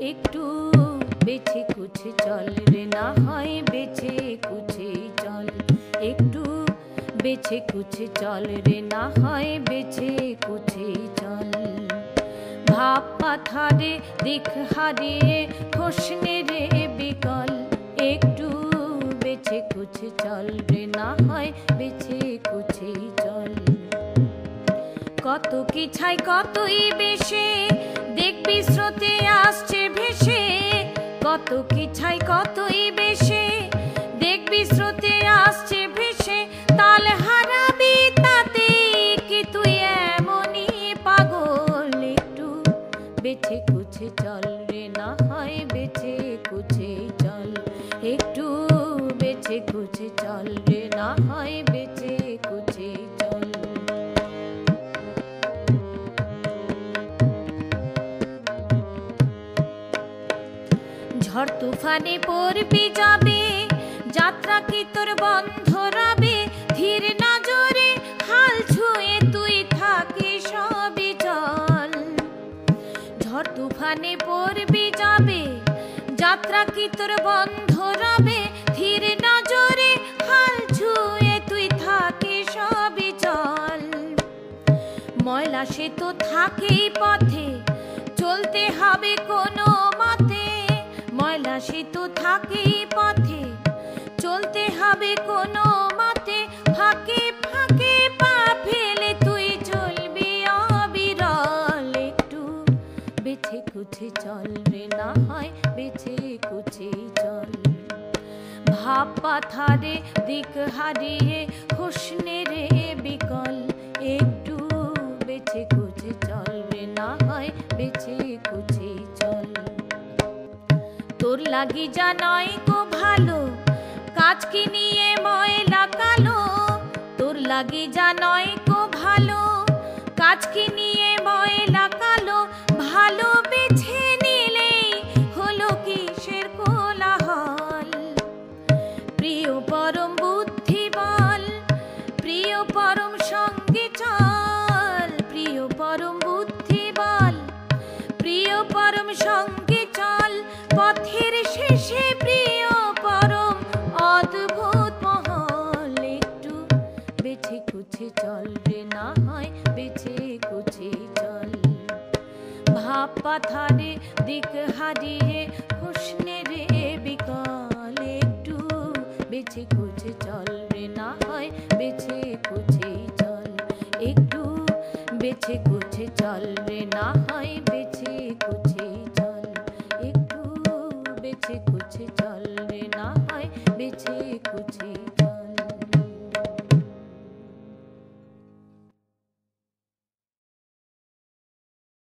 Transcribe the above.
একটু বেছে কুছে চল রে, না হয় বেছে কুছে চল। একটু বেছে কুছে চল রে, না হয় বেছে কুছে চল। ভাব পাথারে দিক হারিয়ে হোসনে রে বিকল। একটু বেছে কুছে চল রে, না হয় বেছে কুছে চল। কত কি ছাই কতই বেশে, দেখবি স্রোতে আসছে ভেসে। কত কি ছাই কতই বেশে, দেখবি স্রোতে আসছে ভেসে। তাল হারাবি তাতে কি তুই এমনই পাগল। একটু বেছে কুছে চল রে, না হয় বেছে কুছে চল। একটু বেছে কুছে চল রে, না হয় বেছে কুছে চল। ঝড় তুফানে পড়বি যাবে, যাত্রা কি তোর বন্ধ রবে। ধীর নজরে হাল ছুঁয়ে তুই থাকি সবই চল। ঝড় তুফানে পড়বি যাবে, যাত্রা কি তোর বন্ধ রবে। ধীর নজরে হাল ছুঁয়ে তুই থাকি সবই চল। ময়লা সে তো থাকেই পথে, চলতে হবে কোনো মতে। ময়লা সে তো থাকেই পথে, চলতে হবে কোনো মতে। ফাঁকে ফাঁকে পা ফেলে তুই চলবি অবিরল। একটু বেছে কুছে চল রে, না হয় বেছে কুছে চল। ভাব পাথারে দিক হারিয়ে হোসনে রে বিকল। একটু বেছে কুছে চল রে, না হয় বেছে কুছে চল। তোর লাগি যা নয় গো ভালো, কাজ কি নিয়ে ময়লা কালো। তোর লাগি যা নয় গো ভালো, কাজ কি নিয়ে ময়লা কালো। ভালো বেছে নিলেই হলো কিসের কোলাহল। প্রিয় পরম বুদ্ধি বল, প্রিয় পরম সঙ্গে চল। প্রিয় পরম বুদ্ধি বল, প্রিয় পরম সঙ্গে চল। পথের শেষে প্রিয় পরম অদ্ভুত মহল। একটু বেছে কুছে চল রে, না হয় বেছে কুছে চল। ভাব পাথারে দিক হারিয়ে হোসনে রে বিকল। একটু বেছে কুছে চল রে, না হয় বেছে কুছে চল। একটু বেছে কুছে চল রে, না হয় বেছে কুছে চল। একটু বেছে কুছে চল রে, না হয় বেছে কুছে চল।